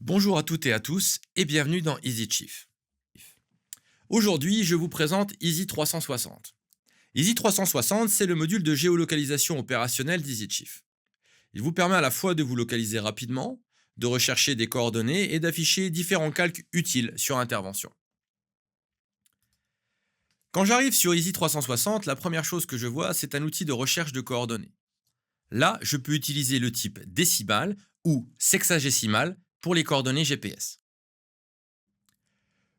Bonjour à toutes et à tous et bienvenue dans EasyChief. Aujourd'hui, je vous présente Easy 360. Easy 360, c'est le module de géolocalisation opérationnelle d'EasyChief. Il vous permet à la fois de vous localiser rapidement, de rechercher des coordonnées et d'afficher différents calques utiles sur intervention. Quand j'arrive sur Easy 360, la première chose que je vois, c'est un outil de recherche de coordonnées. Là, je peux utiliser le type décimal ou sexagésimal pour les coordonnées GPS.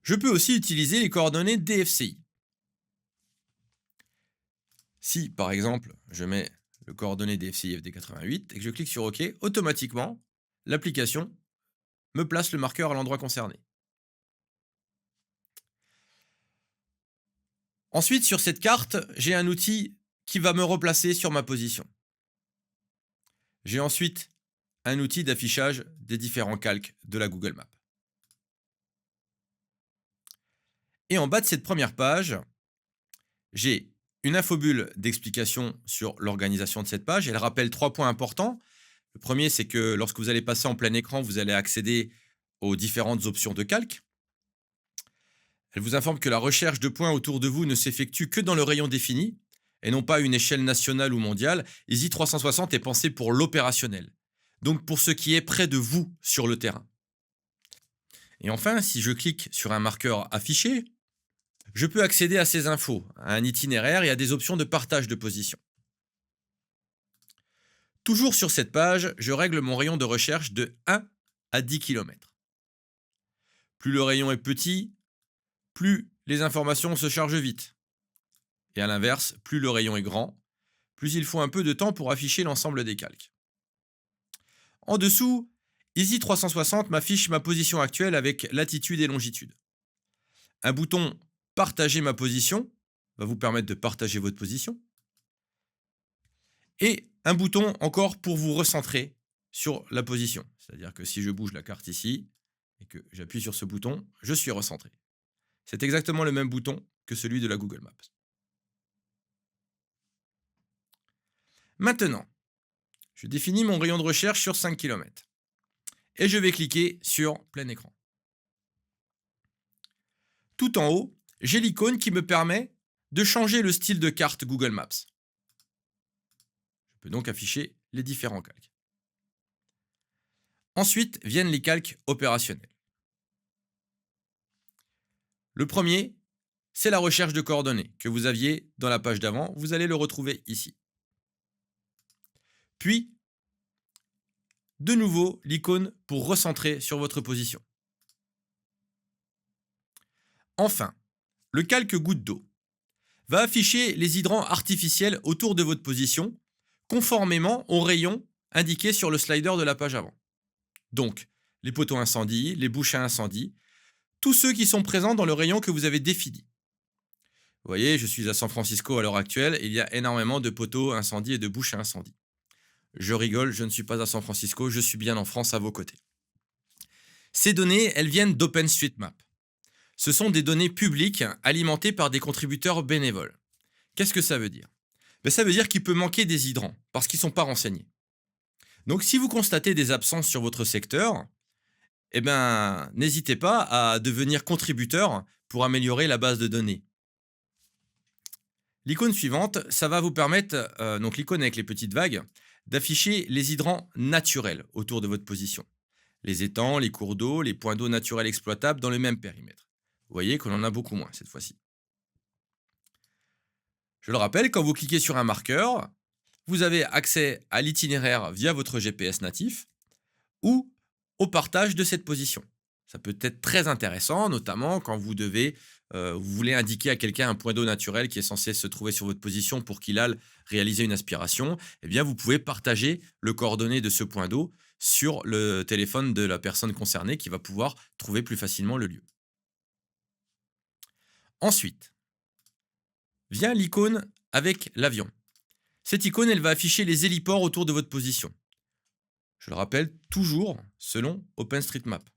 Je peux aussi utiliser les coordonnées DFCI. Si, par exemple, je mets le coordonnées DFCI FD88 et que je clique sur OK, automatiquement, l'application me place le marqueur à l'endroit concerné. Ensuite, sur cette carte, j'ai un outil qui va me replacer sur ma position. J'ai ensuite un outil d'affichage des différents calques de la Google Maps. Et en bas de cette première page, j'ai une infobulle d'explication sur l'organisation de cette page. Elle rappelle 3 points importants. Le premier, c'est que lorsque vous allez passer en plein écran, vous allez accéder aux différentes options de calque. Elle vous informe que la recherche de points autour de vous ne s'effectue que dans le rayon défini et non pas à une échelle nationale ou mondiale. Easy 360 est pensé pour l'opérationnel, donc pour ce qui est près de vous sur le terrain. Et enfin, si je clique sur un marqueur affiché, je peux accéder à ces infos, à un itinéraire et à des options de partage de position. Toujours sur cette page, je règle mon rayon de recherche de 1 à 10 km. Plus le rayon est petit, plus les informations se chargent vite. Et à l'inverse, plus le rayon est grand, plus il faut un peu de temps pour afficher l'ensemble des calques. En dessous, Easy 360 m'affiche ma position actuelle avec latitude et longitude. Un bouton Partager ma position va vous permettre de partager votre position. Et un bouton encore pour vous recentrer sur la position. C'est-à-dire que si je bouge la carte ici et que j'appuie sur ce bouton, je suis recentré. C'est exactement le même bouton que celui de la Google Maps. Maintenant, je définis mon rayon de recherche sur 5 km. Et je vais cliquer sur plein écran. Tout en haut, j'ai l'icône qui me permet de changer le style de carte Google Maps. Je peux donc afficher les différents calques. Ensuite viennent les calques opérationnels. Le premier, c'est la recherche de coordonnées que vous aviez dans la page d'avant. Vous allez le retrouver ici. Puis, de nouveau, l'icône pour recentrer sur votre position. Enfin, le calque goutte d'eau va afficher les hydrants artificiels autour de votre position, conformément au rayon indiqué sur le slider de la page avant. Donc, les poteaux incendie, les bouches à incendie, tous ceux qui sont présents dans le rayon que vous avez défini. Vous voyez, je suis à San Francisco à l'heure actuelle et il y a énormément de poteaux incendie et de bouches à incendie. Je rigole, je ne suis pas à San Francisco, je suis bien en France à vos côtés. Ces données, elles viennent d'OpenStreetMap. Ce sont des données publiques alimentées par des contributeurs bénévoles. Qu'est-ce que ça veut dire? Ça veut dire qu'il peut manquer des hydrants parce qu'ils ne sont pas renseignés. Donc si vous constatez des absences sur votre secteur, n'hésitez pas à devenir contributeur pour améliorer la base de données. L'icône suivante, ça va vous permettre, donc l'icône avec les petites vagues, d'afficher les hydrants naturels autour de votre position. Les étangs, les cours d'eau, les points d'eau naturels exploitables dans le même périmètre. Vous voyez qu'on en a beaucoup moins cette fois-ci. Je le rappelle, quand vous cliquez sur un marqueur, vous avez accès à l'itinéraire via votre GPS natif ou au partage de cette position. Ça peut être très intéressant, notamment quand vous voulez indiquer à quelqu'un un point d'eau naturel qui est censé se trouver sur votre position pour qu'il aille réaliser une aspiration. Eh bien, vous pouvez partager le coordonnées de ce point d'eau sur le téléphone de la personne concernée qui va pouvoir trouver plus facilement le lieu. Ensuite, vient l'icône avec l'avion. Cette icône, elle va afficher les héliports autour de votre position. Je le rappelle, toujours selon OpenStreetMap.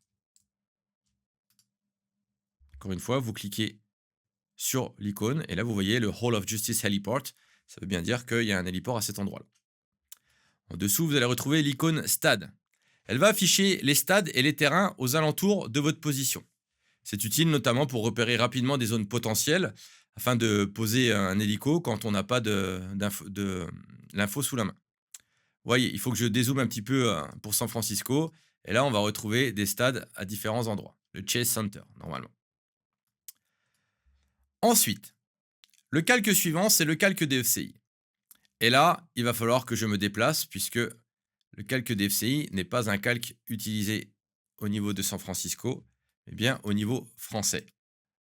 Encore une fois, vous cliquez sur l'icône et là, vous voyez le Hall of Justice Heliport. Ça veut bien dire qu'il y a un héliport à cet endroit-là. En dessous, vous allez retrouver l'icône Stade. Elle va afficher les stades et les terrains aux alentours de votre position. C'est utile notamment pour repérer rapidement des zones potentielles afin de poser un hélico quand on n'a pas de l'info sous la main. Vous voyez, il faut que je dézoome un petit peu pour San Francisco. Et là, on va retrouver des stades à différents endroits. Le Chase Center, normalement. Ensuite, le calque suivant, c'est le calque DFCI. Et là, il va falloir que je me déplace puisque le calque DFCI n'est pas un calque utilisé au niveau de San Francisco, mais bien au niveau français.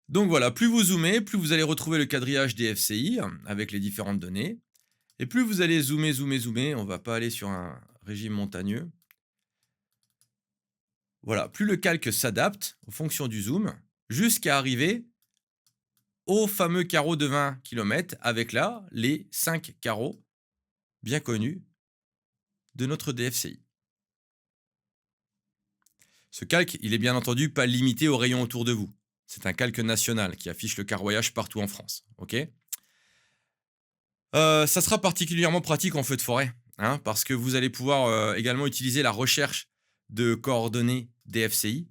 Donc voilà, plus vous zoomez, plus vous allez retrouver le quadrillage DFCI avec les différentes données. Et plus vous allez zoomer, zoomer, zoomer, on ne va pas aller sur un régime montagneux. Voilà, plus le calque s'adapte aux fonctions du zoom jusqu'à arriver au fameux carreau de 20 km avec là les 5 carreaux bien connus de notre DFCI. Ce calque, il est bien entendu pas limité aux rayons autour de vous. C'est un calque national qui affiche le carroyage partout en France. Ok. Ça sera particulièrement pratique en feu de forêt, hein, parce que vous allez pouvoir également utiliser la recherche de coordonnées DFCI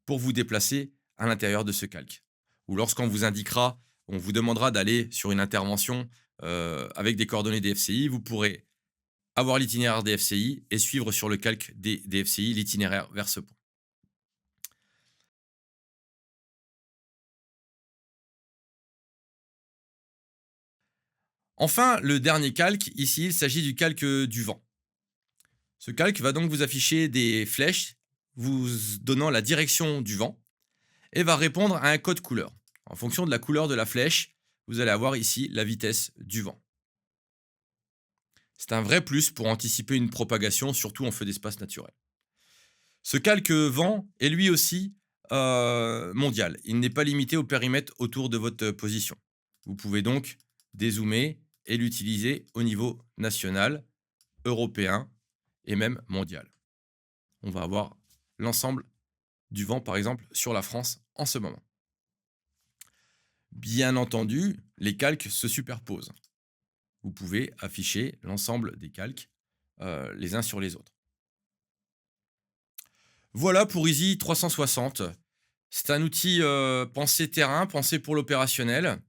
pour vous déplacer à l'intérieur de ce calque. Ou lorsqu'on vous indiquera, on vous demandera d'aller sur une intervention avec des coordonnées DFCI, vous pourrez avoir l'itinéraire DFCI et suivre sur le calque des DFCI l'itinéraire vers ce point. Enfin, le dernier calque, ici, il s'agit du calque du vent. Ce calque va donc vous afficher des flèches vous donnant la direction du vent et va répondre à un code couleur. En fonction de la couleur de la flèche, vous allez avoir ici la vitesse du vent. C'est un vrai plus pour anticiper une propagation, surtout en feu d'espace naturel. Ce calque vent est lui aussi mondial. Il n'est pas limité au périmètre autour de votre position. Vous pouvez donc dézoomer et l'utiliser au niveau national, européen et même mondial. On va avoir l'ensemble du vent, par exemple, sur la France en ce moment. Bien entendu, les calques se superposent. Vous pouvez afficher l'ensemble des calques les uns sur les autres. Voilà pour Easy 360. C'est un outil pensé terrain, pensé pour l'opérationnel,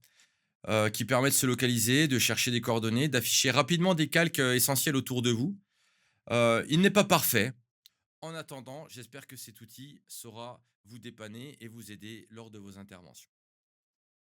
qui permet de se localiser, de chercher des coordonnées, d'afficher rapidement des calques essentiels autour de vous. Il n'est pas parfait. En attendant, j'espère que cet outil saura vous dépanner et vous aider lors de vos interventions.